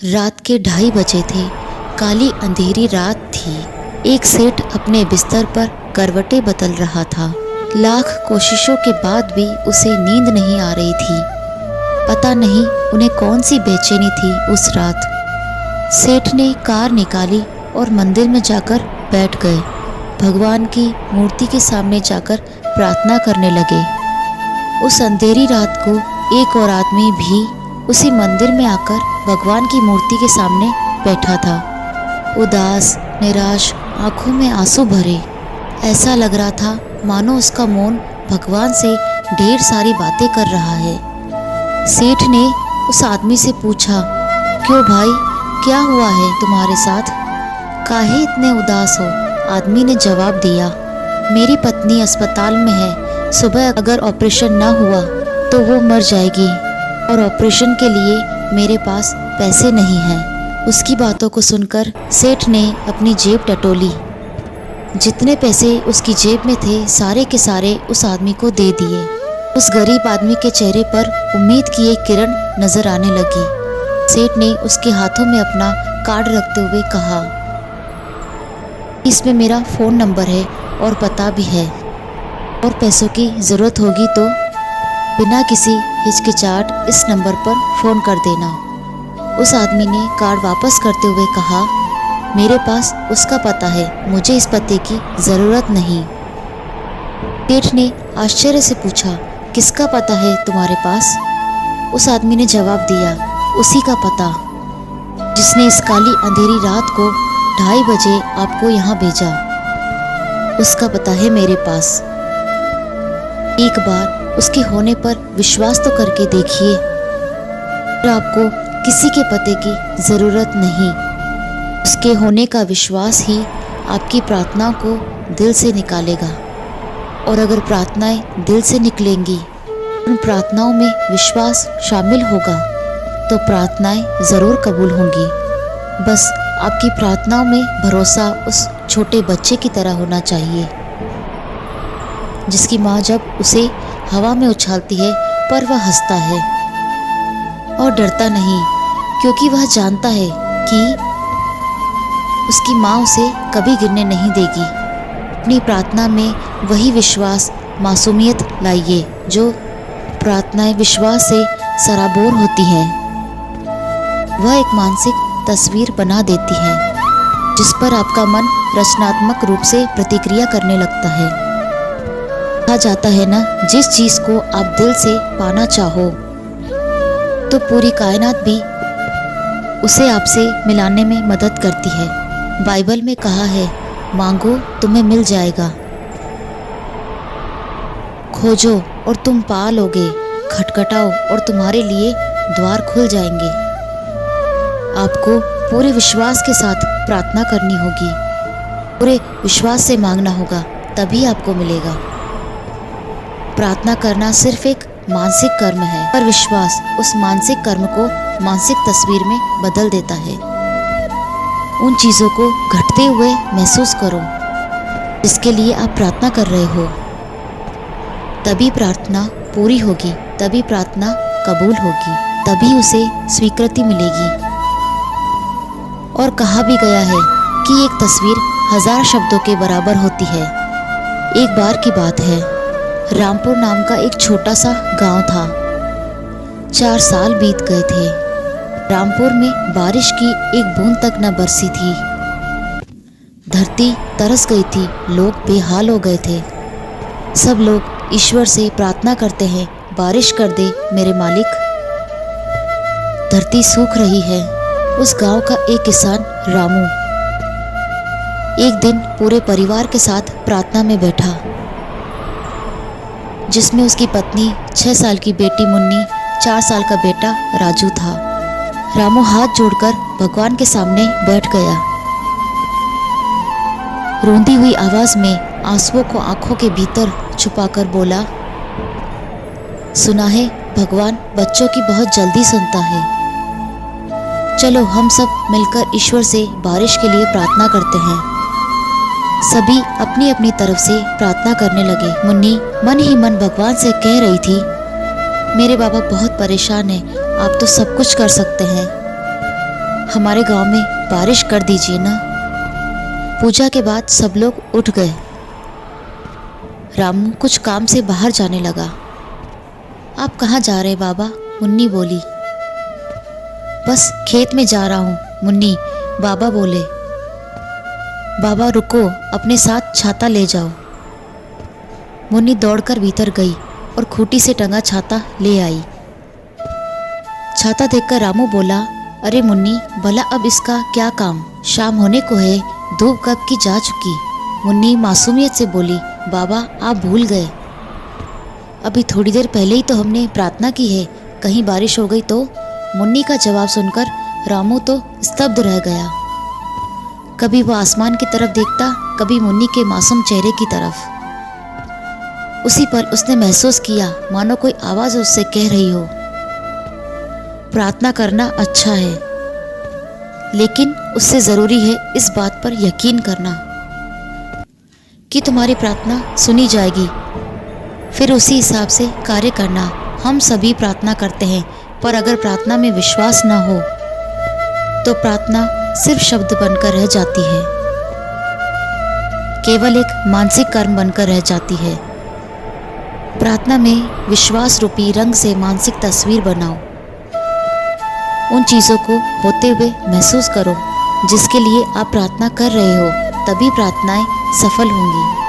रात के 2:30 थे। काली अंधेरी रात थी। एक सेठ अपने बिस्तर पर करवटें बदल रहा था। लाख कोशिशों के बाद भी उसे नींद नहीं आ रही थी। पता नहीं उन्हें कौन सी बेचैनी थी उस रात। सेठ ने कार निकाली और मंदिर में जाकर बैठ गए। भगवान की मूर्ति के सामने जाकर प्रार्थना करने लगे। उस अंधेरी रात को एक और आदमी भी उसी मंदिर में आकर भगवान की मूर्ति के सामने बैठा था। उदास, निराश, आंखों में आंसू भरे। ऐसा लग रहा था मानो उसका मौन भगवान से ढेर सारी बातें कर रहा है। सेठ ने उस आदमी से पूछा, क्यों भाई, क्या हुआ है तुम्हारे साथ? काहे इतने उदास हो? आदमी ने जवाब दिया, मेरी पत्नी अस्पताल में है। सुबह अगर ऑपरेशन ना हुआ तो वो मर जाएगी और ऑपरेशन के लिए मेरे पास पैसे नहीं हैं। उसकी बातों को सुनकर सेठ ने अपनी जेब टटोली। जितने पैसे उसकी जेब में थे सारे के सारे उस आदमी को दे दिए। उस गरीब आदमी के चेहरे पर उम्मीद की एक किरण नजर आने लगी। सेठ ने उसके हाथों में अपना कार्ड रखते हुए कहा, इसमें मेरा फ़ोन नंबर है और पता भी है, और पैसों की ज़रूरत होगी तो बिना किसी हिचकिचाहट इस नंबर पर फ़ोन कर देना। उस आदमी ने कार्ड वापस करते हुए कहा, मेरे पास उसका पता है, मुझे इस पते की ज़रूरत नहीं। सेठ ने आश्चर्य से पूछा, किसका पता है तुम्हारे पास? उस आदमी ने जवाब दिया, उसी का पता जिसने इस काली अंधेरी रात को 2:30 बजे आपको यहाँ भेजा। उसका पता है मेरे पास। एक बार उसके होने पर विश्वास तो करके देखिए। आपको किसी के पते की ज़रूरत नहीं। उसके होने का विश्वास ही आपकी प्रार्थनाओं को दिल से निकालेगा। और अगर प्रार्थनाएं दिल से निकलेंगी, उन प्रार्थनाओं में विश्वास शामिल होगा, तो प्रार्थनाएं ज़रूर कबूल होंगी। बस आपकी प्रार्थनाओं में भरोसा उस छोटे बच्चे की तरह होना चाहिए जिसकी माँ जब उसे हवा में उछालती है पर वह हंसता है और डरता नहीं, क्योंकि वह जानता है कि उसकी माँ उसे कभी गिरने नहीं देगी। अपनी प्रार्थना में वही विश्वास, मासूमियत लाइए जो प्रार्थनाएं विश्वास से सराबोर होती हैं। वह एक मानसिक तस्वीर बना देती है जिस पर आपका मन रचनात्मक रूप से प्रतिक्रिया करने लगता है। कहा जाता है ना, जिस चीज़ को आप दिल से पाना चाहो तो पूरी कायनात भी उसे आपसे मिलाने में मदद करती है। बाइबल में कहा है, मांगो तुम्हें मिल जाएगा, खोजो और तुम पा लोगे, खटखटाओ और तुम्हारे लिए द्वार खुल जाएंगे। आपको पूरे विश्वास के साथ प्रार्थना करनी होगी, पूरे विश्वास से मांगना होगा, तभी आपको मिलेगा। प्रार्थना करना सिर्फ एक मानसिक कर्म है, पर विश्वास उस मानसिक कर्म को मानसिक तस्वीर में बदल देता है। उन चीज़ों को घटते हुए महसूस करो जिसके लिए आप प्रार्थना कर रहे हो। तभी प्रार्थना पूरी होगी, तभी प्रार्थना कबूल होगी, तभी उसे स्वीकृति मिलेगी। और कहा भी गया है कि एक तस्वीर 1000 शब्दों के बराबर होती है। एक बार की बात है, रामपुर नाम का एक छोटा सा गांव था। 4 साल बीत गए थे। रामपुर में बारिश की एक बूंद तक न बरसी थी। धरती तरस गई थी, लोग बेहाल हो गए थे। सब लोग ईश्वर से प्रार्थना करते हैं, बारिश कर दे मेरे मालिक। धरती सूख रही है। उस गांव का एक किसान रामू एक दिन पूरे परिवार के साथ प्रार्थना में बैठा, जिसमें उसकी पत्नी, 6 साल की बेटी मुन्नी, 4 साल का बेटा राजू था। रामू हाथ जोड़कर भगवान के सामने बैठ गया। रोंदी हुई आवाज में आंसुओं को आंखों के भीतर छुपाकर बोला, सुना है भगवान बच्चों की बहुत जल्दी सुनता है। चलो हम सब मिलकर ईश्वर से बारिश के लिए प्रार्थना करते हैं। सभी अपनी अपनी तरफ से प्रार्थना करने लगे। मुन्नी मन ही मन भगवान से कह रही थी, मेरे बाबा बहुत परेशान हैं, आप तो सब कुछ कर सकते हैं। हमारे गांव में बारिश कर दीजिए ना। पूजा के बाद सब लोग उठ गए। रामू कुछ काम से बाहर जाने लगा। आप कहाँ जा रहे बाबा? मुन्नी बोली। बस खेत में जा रहा हूँ मुन्नी, बाबा बोले। बाबा रुको, अपने साथ छाता ले जाओ। मुन्नी दौड़कर भीतर गई और खूंटी से टंगा छाता ले आई। छाता देखकर रामू बोला, अरे मुन्नी, भला अब इसका क्या काम? शाम होने को है, धूप कब की जा चुकी। मुन्नी मासूमियत से बोली, बाबा आप भूल गए, अभी थोड़ी देर पहले ही तो हमने प्रार्थना की है, कहीं बारिश हो गई तो? मुन्नी का जवाब सुनकर रामू तो स्तब्ध रह गया। कभी वो आसमान की तरफ देखता, कभी मुन्नी के मासूम चेहरे की तरफ। उसी पल उसने महसूस किया मानो कोई आवाज उससे कह रही हो, प्रार्थना करना अच्छा है, लेकिन उससे जरूरी है इस बात पर यकीन करना कि तुम्हारी प्रार्थना सुनी जाएगी, फिर उसी हिसाब से कार्य करना। हम सभी प्रार्थना करते हैं, पर अगर प्रार्थना में विश्वास न हो तो प्रार्थना सिर्फ शब्द बनकर रह जाती है, केवल एक मानसिक कर्म बनकर रह जाती है। प्रार्थना में विश्वास रूपी रंग से मानसिक तस्वीर बनाओ। उन चीज़ों को होते हुए महसूस करो जिसके लिए आप प्रार्थना कर रहे हो, तभी प्रार्थनाएं सफल होंगी।